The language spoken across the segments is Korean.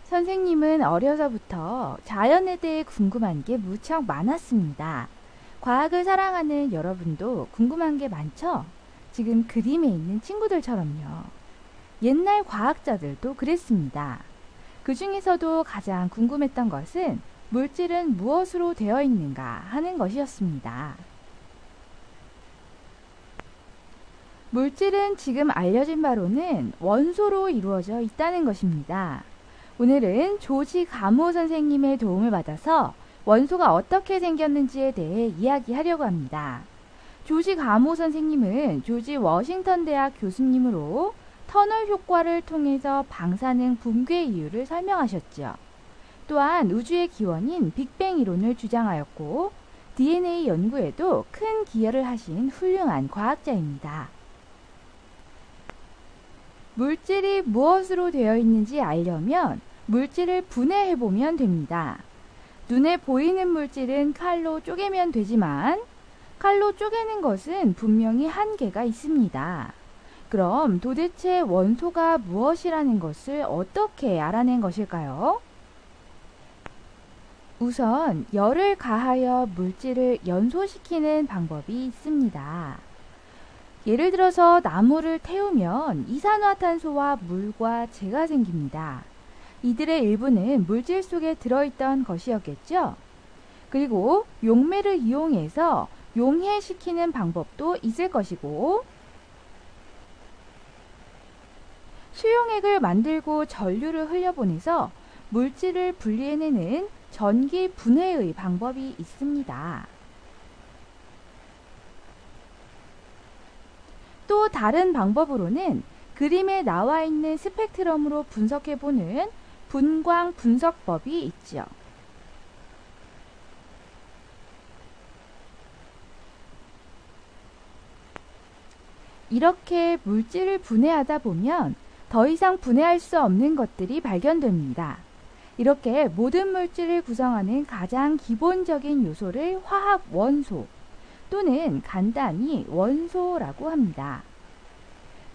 선생님은 어려서부터 자연에 대해 궁금한 게 무척 많았습니다. 과학을 사랑하는 여러분도 궁금한 게 많죠? 지금 그림에 있는 친구들처럼요. 옛날 과학자들도 그랬습니다. 그 중에서도 가장 궁금했던 것은 물질은 무엇으로 되어 있는가 하는 것이었습니다. 물질은 지금 알려진 바로는 원소로 이루어져 있다는 것입니다. 오늘은 조지 가모 선생님의 도움을 받아서 원소가 어떻게 생겼는지에 대해 이야기하려고 합니다. 조지 가모 선생님은 조지 워싱턴 대학 교수님으로 터널 효과를 통해서 방사능 붕괴 이유를 설명하셨죠. 또한 우주의 기원인 빅뱅 이론을 주장하였고 DNA 연구에도 큰 기여를 하신 훌륭한 과학자입니다. 물질이 무엇으로 되어 있는지 알려면 물질을 분해해보면 됩니다. 눈에 보이는 물질은 칼로 쪼개면 되지만 칼로 쪼개는 것은 분명히 한계가 있습니다. 그럼 도대체 원소가 무엇이라는 것을 어떻게 알아낸 것일까요? 우선 열을 가하여 물질을 연소시키는 방법이 있습니다. 예를 들어서 나무를 태우면 이산화탄소와 물과 재가 생깁니다. 이들의 일부는 물질 속에 들어있던 것이었겠죠? 그리고 용매를 이용해서 용해시키는 방법도 있을 것이고, 수용액을 만들고 전류를 흘려보내서 물질을 분리해내는 전기 분해의 방법이 있습니다. 또 다른 방법으로는 그림에 나와 있는 스펙트럼으로 분석해보는 분광 분석법이 있죠. 이렇게 물질을 분해하다 보면 더 이상 분해할 수 없는 것들이 발견됩니다. 이렇게 모든 물질을 구성하는 가장 기본적인 요소를 화학 원소 또는 간단히 원소라고 합니다.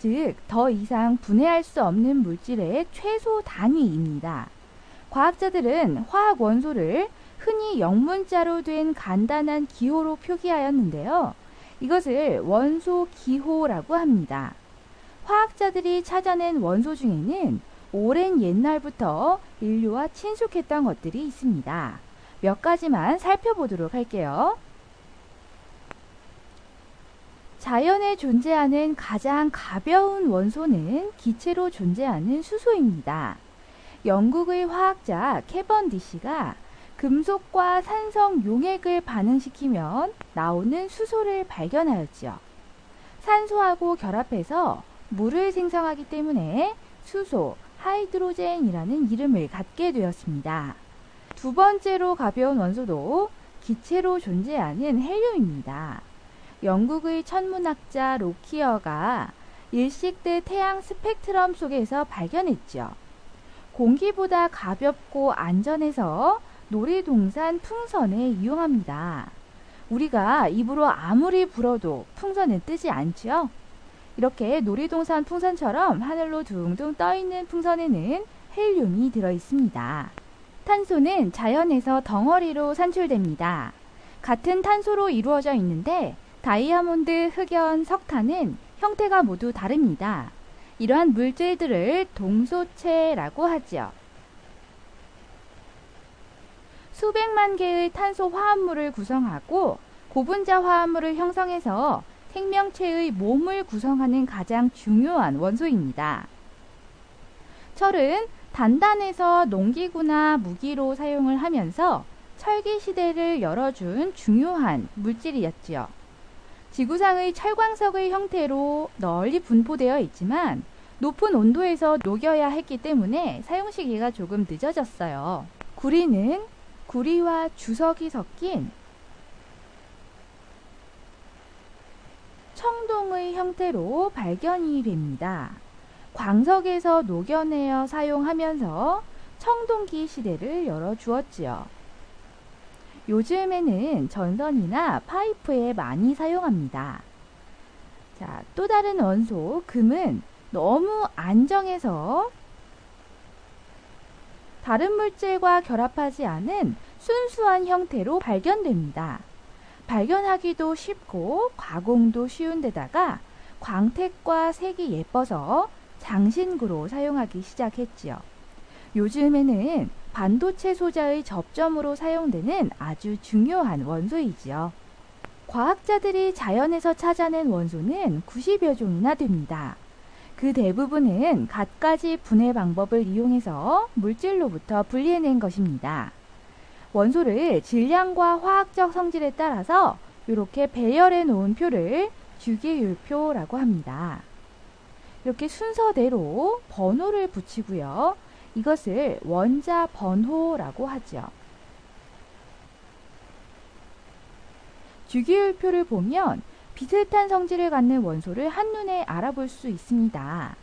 즉, 더 이상 분해할 수 없는 물질의 최소 단위입니다. 과학자들은 화학 원소를 흔히 영문자로 된 간단한 기호로 표기하였는데요. 이것을 원소 기호라고 합니다. 화학자들이 찾아낸 원소 중에는 오랜 옛날부터 인류와 친숙했던 것들이 있습니다. 몇 가지만 살펴보도록 할게요. 자연에 존재하는 가장 가벼운 원소는 기체로 존재하는 수소입니다. 영국의 화학자 캐번디시가 금속과 산성 용액을 반응시키면 나오는 수소를 발견하였죠. 산소하고 결합해서 물을 생성하기 때문에 수소, 하이드로젠이라는 이름을 갖게 되었습니다. 두 번째로 가벼운 원소도 기체로 존재하는 헬륨입니다. 영국의 천문학자 로키어가 일식대 태양 스펙트럼 속에서 발견했죠. 공기보다 가볍고 안전해서 놀이동산 풍선에 이용합니다. 우리가 입으로 아무리 불어도 풍선은 뜨지 않죠? 이렇게 놀이동산 풍선처럼 하늘로 둥둥 떠있는 풍선에는 헬륨이 들어있습니다. 탄소는 자연에서 덩어리로 산출됩니다. 같은 탄소로 이루어져 있는데 다이아몬드, 흑연, 석탄은 형태가 모두 다릅니다. 이러한 물질들을 동소체라고 하죠. 수백만 개의 탄소 화합물을 구성하고 고분자 화합물을 형성해서 생명체의 몸을 구성하는 가장 중요한 원소입니다. 철은 단단해서 농기구나 무기로 사용을 하면서 철기 시대를 열어준 중요한 물질이었지요. 지구상의 철광석의 형태로 널리 분포되어 있지만 높은 온도에서 녹여야 했기 때문에 사용 시기가 조금 늦어졌어요. 구리는 구리와 주석이 섞인 청동의 형태로 발견이 됩니다. 광석에서 녹여내어 사용하면서 청동기 시대를 열어주었지요. 요즘에는 전선이나 파이프에 많이 사용합니다. 자, 또 다른 원소, 금은 너무 안정해서 다른 물질과 결합하지 않은 순수한 형태로 발견됩니다. 발견하기도 쉽고 가공도 쉬운 데다가 광택과 색이 예뻐서 장신구로 사용하기 시작했지요. 요즘에는 반도체 소자의 접점으로 사용되는 아주 중요한 원소이지요. 과학자들이 자연에서 찾아낸 원소는 90여 종이나 됩니다. 그 대부분은 갖가지 분해 방법을 이용해서 물질로부터 분리해낸 것입니다. 원소를 질량과 화학적 성질에 따라서 이렇게 배열해 놓은 표를 주기율표라고 합니다. 이렇게 순서대로 번호를 붙이고요. 이것을 원자 번호라고 하죠. 주기율표를 보면 비슷한 성질을 갖는 원소를 한눈에 알아볼 수 있습니다.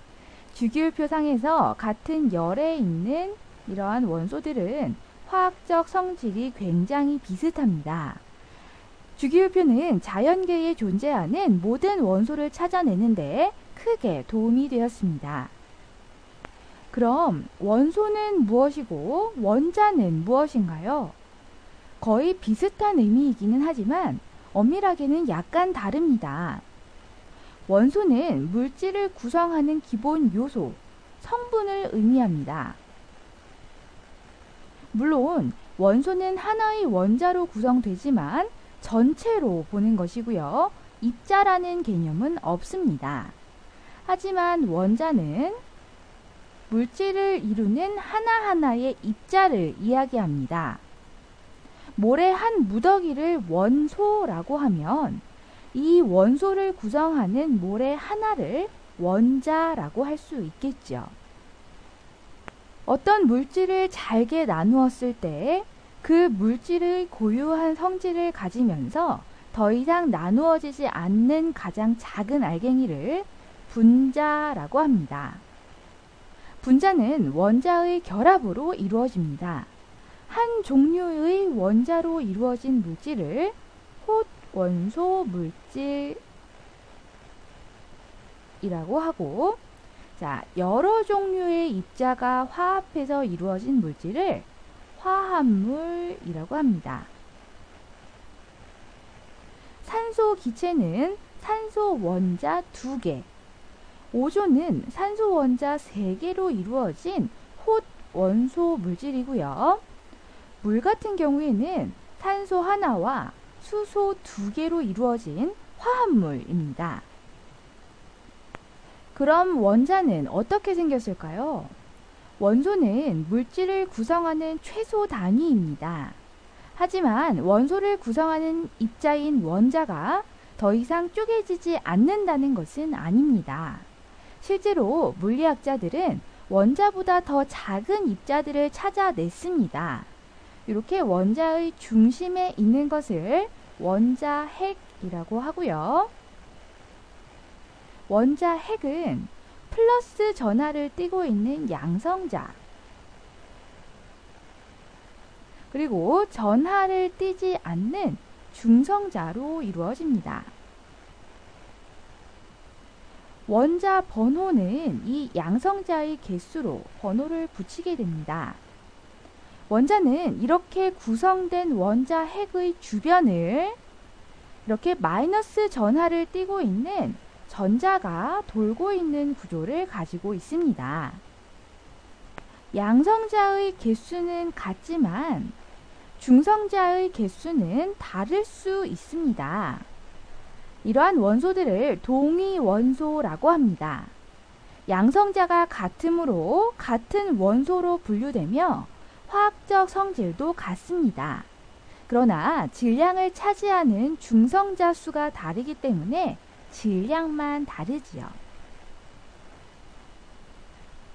주기율표상에서 같은 열에 있는 이러한 원소들은 화학적 성질이 굉장히 비슷합니다. 주기율표는 자연계에 존재하는 모든 원소를 찾아내는데 크게 도움이 되었습니다. 그럼 원소는 무엇이고 원자는 무엇인가요? 거의 비슷한 의미이기는 하지만 엄밀하게는 약간 다릅니다. 원소는 물질을 구성하는 기본 요소, 성분을 의미합니다. 물론 원소는 하나의 원자로 구성되지만 전체로 보는 것이고요. 입자라는 개념은 없습니다. 하지만 원자는 물질을 이루는 하나하나의 입자를 이야기합니다. 모래 한 무더기를 원소라고 하면 이 원소를 구성하는 모래 하나를 원자라고 할 수 있겠죠. 어떤 물질을 잘게 나누었을 때 그 물질의 고유한 성질을 가지면서 더 이상 나누어지지 않는 가장 작은 알갱이를 분자라고 합니다. 분자는 원자의 결합으로 이루어집니다. 한 종류의 원자로 이루어진 물질을 혼원소 물질이라고 하고, 여러 종류의 입자가 화합해서 이루어진 물질을 화합물이라고 합니다. 산소 기체는 산소 원자 2개, 오존은 산소 원자 3개로 이루어진 혼원소 물질이고요. 물 같은 경우에는 산소 하나와 수소 2개로 이루어진 화합물입니다. 그럼 원자는 어떻게 생겼을까요? 원소는 물질을 구성하는 최소 단위입니다. 하지만 원소를 구성하는 입자인 원자가 더 이상 쪼개지지 않는다는 것은 아닙니다. 실제로 물리학자들은 원자보다 더 작은 입자들을 찾아냈습니다. 이렇게 원자의 중심에 있는 것을 원자핵이라고 하고요. 원자핵은 플러스 전하를 띠고 있는 양성자, 그리고 전하를 띠지 않는 중성자로 이루어집니다. 원자 번호는 이 양성자의 개수로 번호를 붙이게 됩니다. 원자는 이렇게 구성된 원자 핵의 주변을 이렇게 마이너스 전하를 띠고 있는 전자가 돌고 있는 구조를 가지고 있습니다. 양성자의 개수는 같지만 중성자의 개수는 다를 수 있습니다. 이러한 원소들을 동위원소라고 합니다. 양성자가 같으므로 같은 원소로 분류되며 화학적 성질도 같습니다. 그러나 질량을 차지하는 중성자 수가 다르기 때문에 질량만 다르지요.